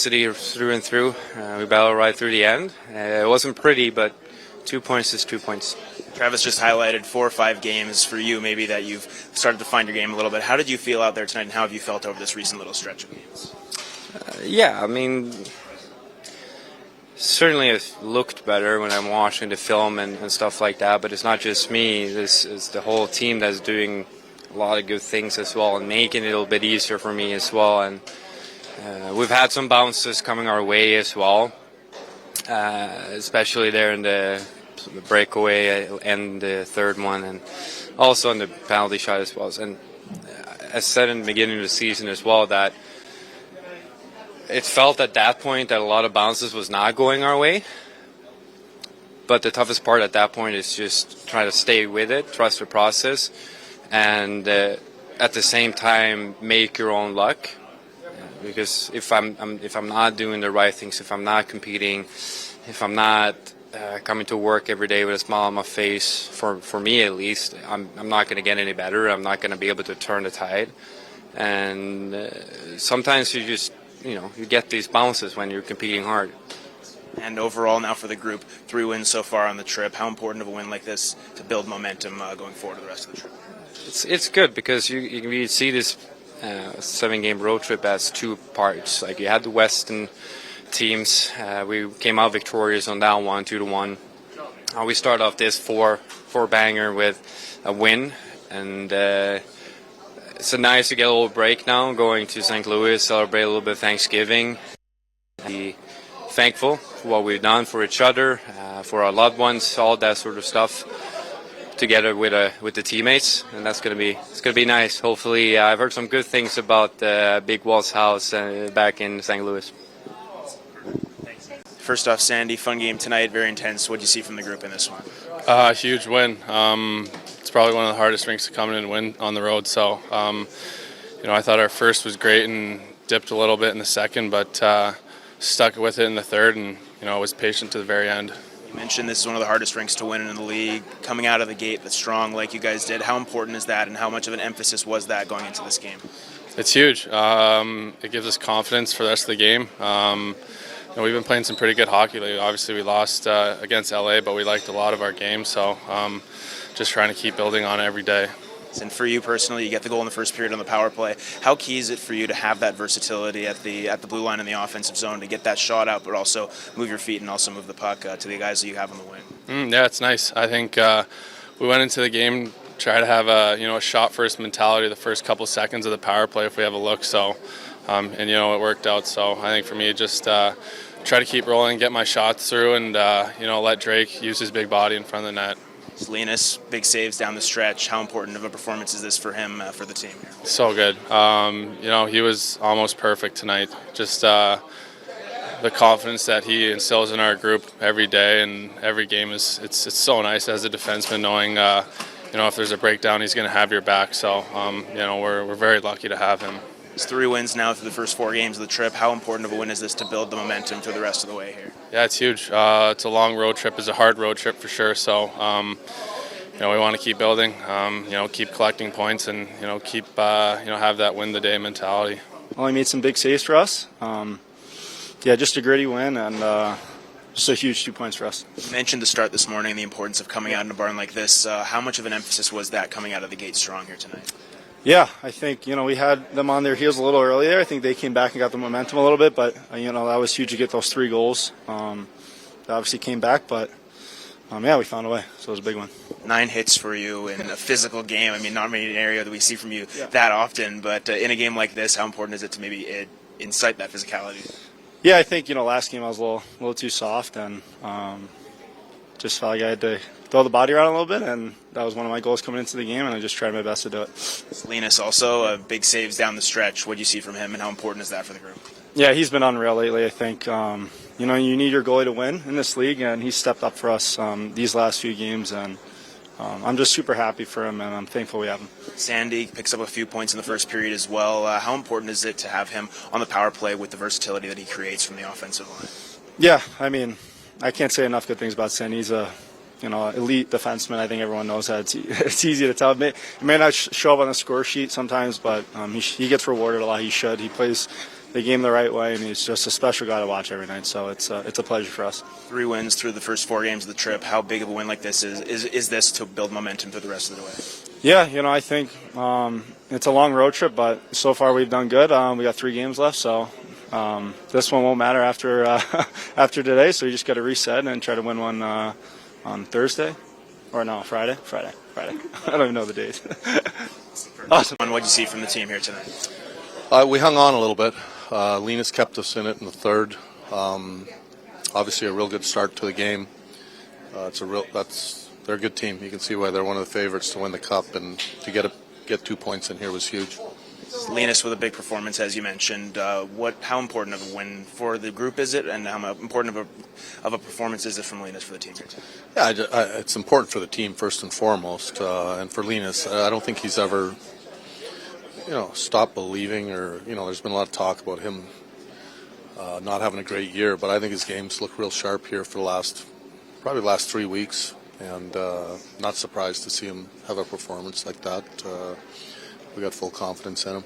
tenacity through and through. We battled right through the end. It wasn't pretty, but 2 points is 2 points. Travis just highlighted 4 or 5 games for you maybe that you've started to find your game a little bit. How did you feel out there tonight, and how have you felt over this recent little stretch of games? Yeah, I mean, certainly it looked better when I'm watching the film and stuff like that, but it's not just me. This is the whole team that's doing a lot of good things as well and making it a little bit easier for me as well. And we've had some bounces coming our way as well, especially there in the breakaway and the third one, and also on the penalty shot as well. And as said in the beginning of the season as well, that it felt at that point that a lot of bounces was not going our way. But the toughest part at that point is just try to stay with it, trust the process, and at the same time make your own luck. Because if I'm not doing the right things, if I'm not competing, if I'm not coming to work every day with a smile on my face, for me at least, I'm not going to get any better. I'm not going to be able to turn the tide. And sometimes you just, you get these bounces when you're competing hard. And overall now for the group, 3 wins so far on the trip. How important of a win like this to build momentum going forward to the rest of the trip? It's good because you see this 7-game road trip as 2 parts. Like you had the Western teams. We came out victorious on that one, 2-1. We start off this 4-banger with a win, and it's nice to get a little break now, going to St. Louis, celebrate a little bit of Thanksgiving, be thankful for what we've done for each other, for our loved ones, all that sort of stuff, together with the teammates, and it's gonna be nice. Hopefully, I've heard some good things about Big Walt's house back in St. Louis. First off, Sandy, fun game tonight, very intense. What do you see from the group in this one? Huge win. It's probably one of the hardest rinks to come in and win on the road. So, I thought our first was great and dipped a little bit in the second, but stuck with it in the third and, was patient to the very end. You mentioned this is one of the hardest rinks to win in the league. Coming out of the gate that's strong like you guys did, how important is that and how much of an emphasis was that going into this game? It's huge. It gives us confidence for the rest of the game. We've been playing some pretty good hockey lately. Obviously, we lost against LA, but we liked a lot of our games. So just trying to keep building on it every day. And for you personally, you get the goal in the first period on the power play. How key is it for you to have that versatility at the blue line in the offensive zone to get that shot out, but also move your feet and also move the puck to the guys that you have on the wing? Yeah, it's nice. I think we went into the game try to have a shot first mentality the first couple seconds of the power play if we have a look. So. It worked out. So I think for me, just try to keep rolling, get my shots through, and let Drake use his big body in front of the net. Linus, big saves down the stretch. How important of a performance is this for him, for the team? So good. He was almost perfect tonight. Just the confidence that he instills in our group every day and every game it's so nice as a defenseman knowing if there's a breakdown, he's going to have your back. So we're very lucky to have him. It's 3 wins now through the first 4 games of the trip. How important of a win is this to build the momentum through the rest of the way here? Yeah, it's huge. It's a long road trip. It's a hard road trip for sure. So, we want to keep building, keep collecting points and, keep, have that win the day mentality. Well, he made some big saves for us. Just a gritty win and just a huge 2 points for us. You mentioned to start this morning the importance of coming out in a barn like this. How much of an emphasis was that coming out of the gate strong here tonight? Yeah, I think, we had them on their heels a little earlier. I think they came back and got the momentum a little bit, but, that was huge to get those 3 goals. They obviously came back, but, we found a way, so it was a big one. 9 hits for you in a physical game. I mean, not many area that we see from you that often, but in a game like this, how important is it to maybe incite that physicality? Yeah, I think, last game I was a little too soft and just felt like I had to throw the body around a little bit, and that was one of my goals coming into the game, and I just tried my best to do it. Linus also, big saves down the stretch. What do you see from him, and how important is that for the group? Yeah, he's been unreal lately, I think. You need your goalie to win in this league, and he's stepped up for us these last few games, and I'm just super happy for him, and I'm thankful we have him. Sandy picks up a few points in the first period as well. How important is it to have him on the power play with the versatility that he creates from the offensive line? Yeah, I mean, I can't say enough good things about Sandy. He's a elite defenseman. I think everyone knows that. It's easy to tell. It may not show up on the score sheet sometimes, but he gets rewarded a lot. He should. He plays game the right way, and he's just a special guy to watch every night. So it's a pleasure for us. 3 wins through the first 4 games of the trip. How big of a win like this is this to build momentum for the rest of the way? Yeah, I think it's a long road trip, but so far we've done good. We got 3 games left, so this one won't matter after after today. So you just got to reset and try to win one on Thursday, or no, Friday. I don't even know the days. Awesome. What did you see from the team here tonight? We hung on a little bit. Linus kept us in it in the third. Obviously, a real good start to the game. They're a good team. You can see why they're one of the favorites to win the cup, and to get 2 points in here was huge. Linus with a big performance, as you mentioned. How important of a win for the group is it, and how important of a performance is it from Linus for the team? Yeah, it's important for the team first and foremost, and for Linus. I don't think he's ever, stopped believing, or there's been a lot of talk about him not having a great year, but I think his games look real sharp here for probably the last 3 weeks, and not surprised to see him have a performance like that. We got full confidence in him.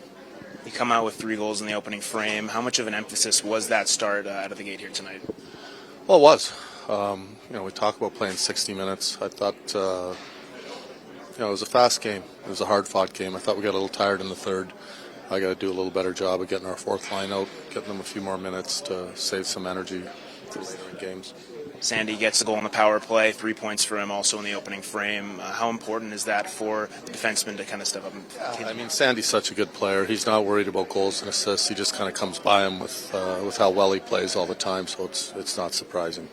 You come out with 3 goals in the opening frame. How much of an emphasis was that start out of the gate here tonight? Well, it was. We talk about playing 60 minutes. I thought, it was a fast game. It was a hard-fought game. I thought we got a little tired in the third. I got to do a little better job of getting our fourth line out, getting them a few more minutes to save some energy for later in games. Sandy gets the goal on the power play, 3 points for him also in the opening frame. How important is that for the defenseman to kind of step up? Sandy's such a good player. He's not worried about goals and assists. He just kind of comes by him with how well he plays all the time, so it's not surprising.